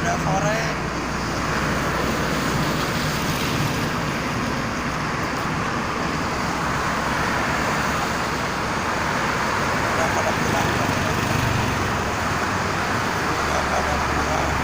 udah sore. Udah pada pulang. Udah pada pulang.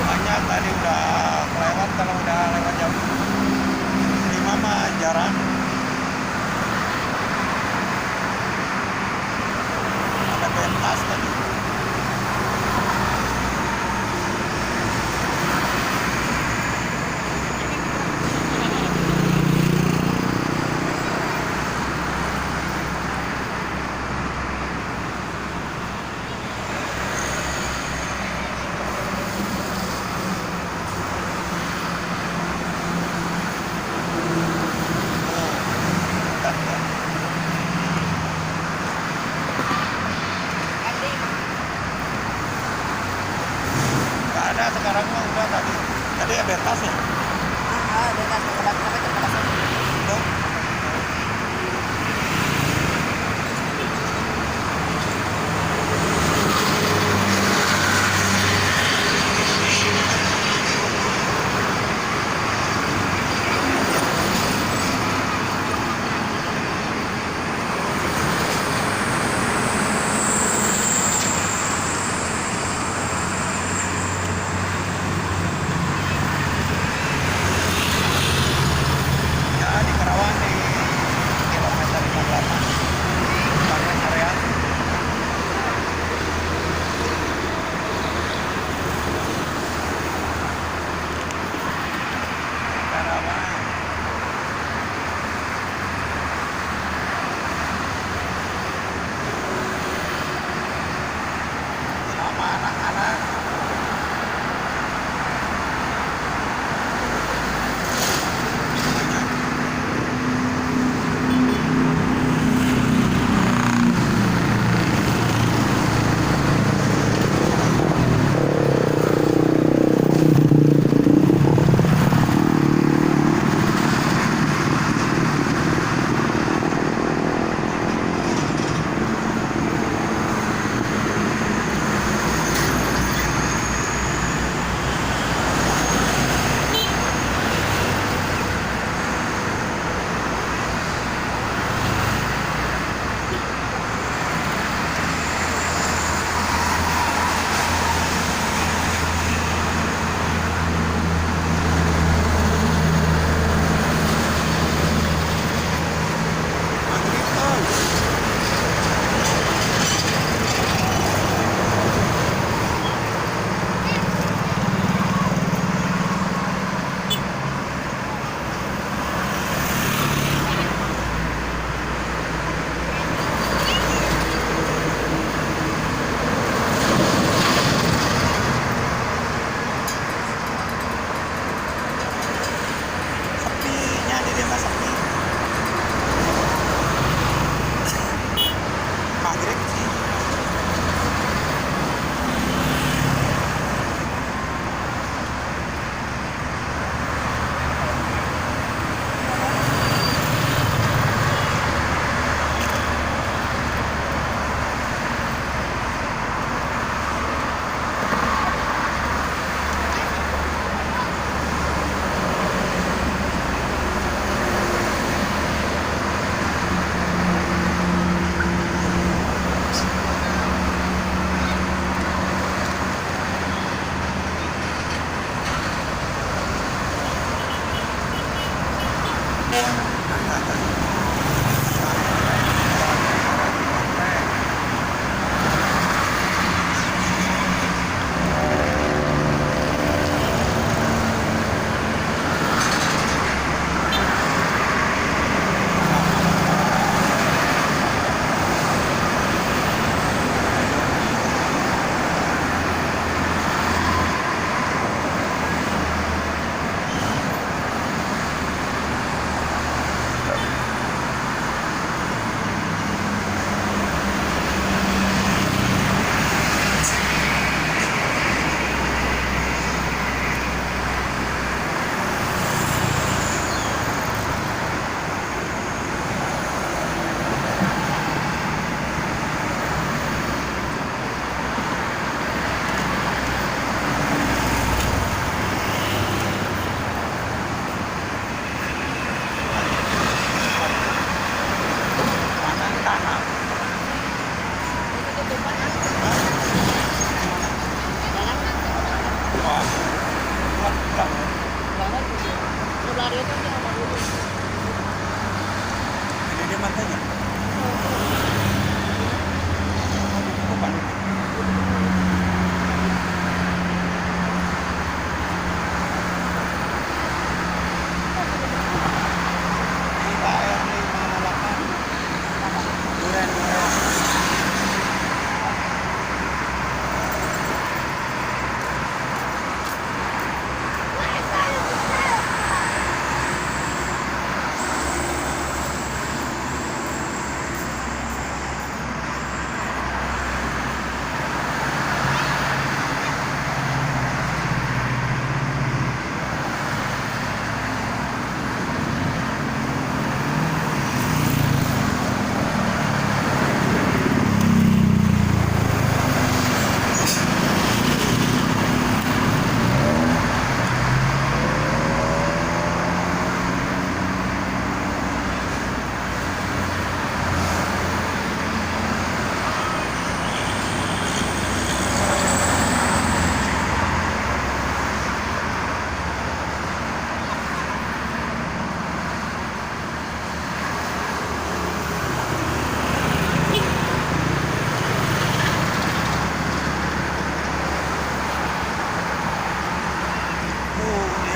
Banyak tadi udah kelewat, kalau udah lewat jam 5 mah jarang. Ada pentas tadi. Nggak ada sekarang mah, udah tadi. Tadi ya pentas ya. Ada tas tempat Tuh. Ya di Karawang nih.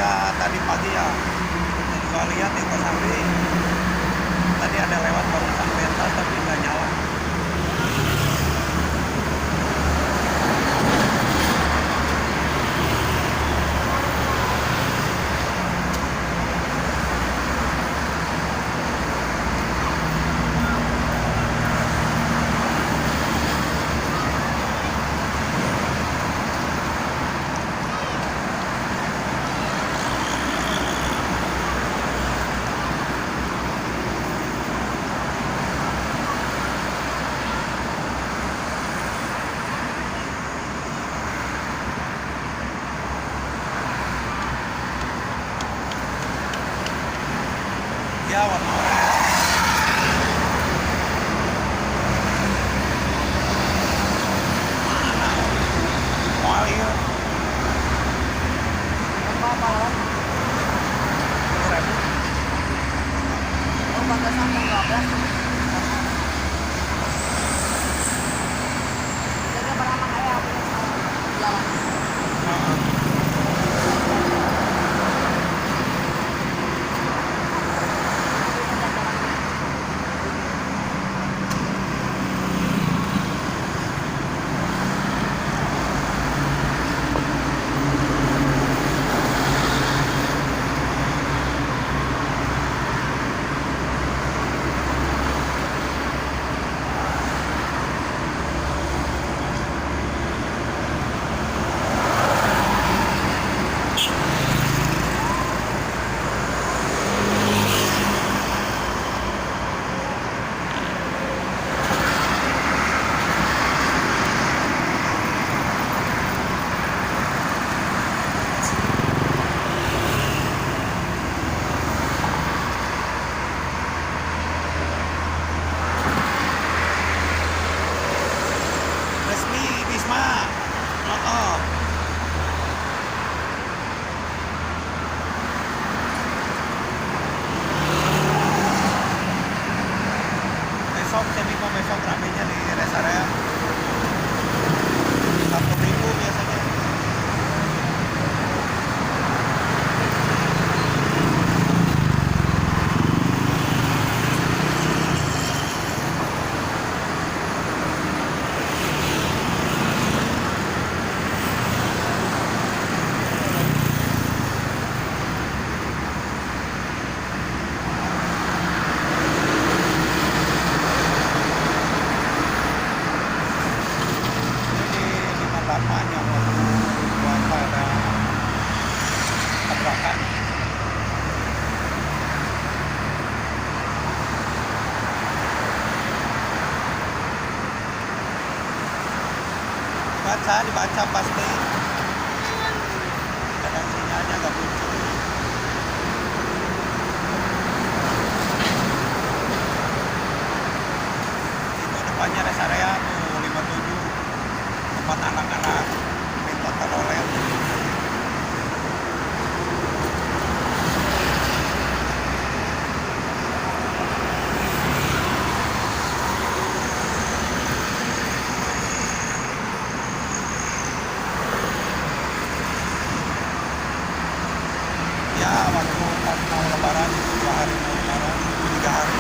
saya tadi pagi ya juga lihat di Kosambi tadi ada lewat barusan pentas tapi nggak nyala. Ya warna oranye. Mana? Mual ya. Apa lawan? 10.000. Oh, batasan yang 12. Jadi pertama kali aku jalan. Resmi Bisma. Oh. Besok besok ramenya di rest area. Sabtu Minggu biasanya. Ini di Matapaan yang waktu puasa ada tabrakan. Dibaca pasti. Kadang sinyalnya nggak muncul. Itu depannya rest area tuh 57 tempat anak-anak minta telolet. Ya waktu pas mau lebaran itu 2 hari mau lebaran 3 hari.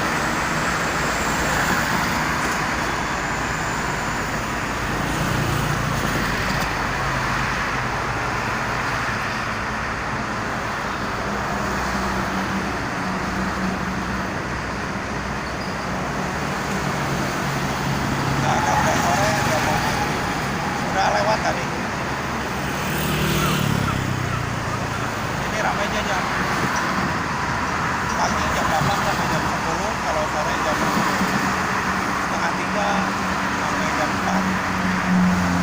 Udah sore udah mau maghrib. Udah lewat tadi. Ini ramainya jam pagi jam 8 sampai jam 10, kalau sore jam setengah 3 sampai jam 4.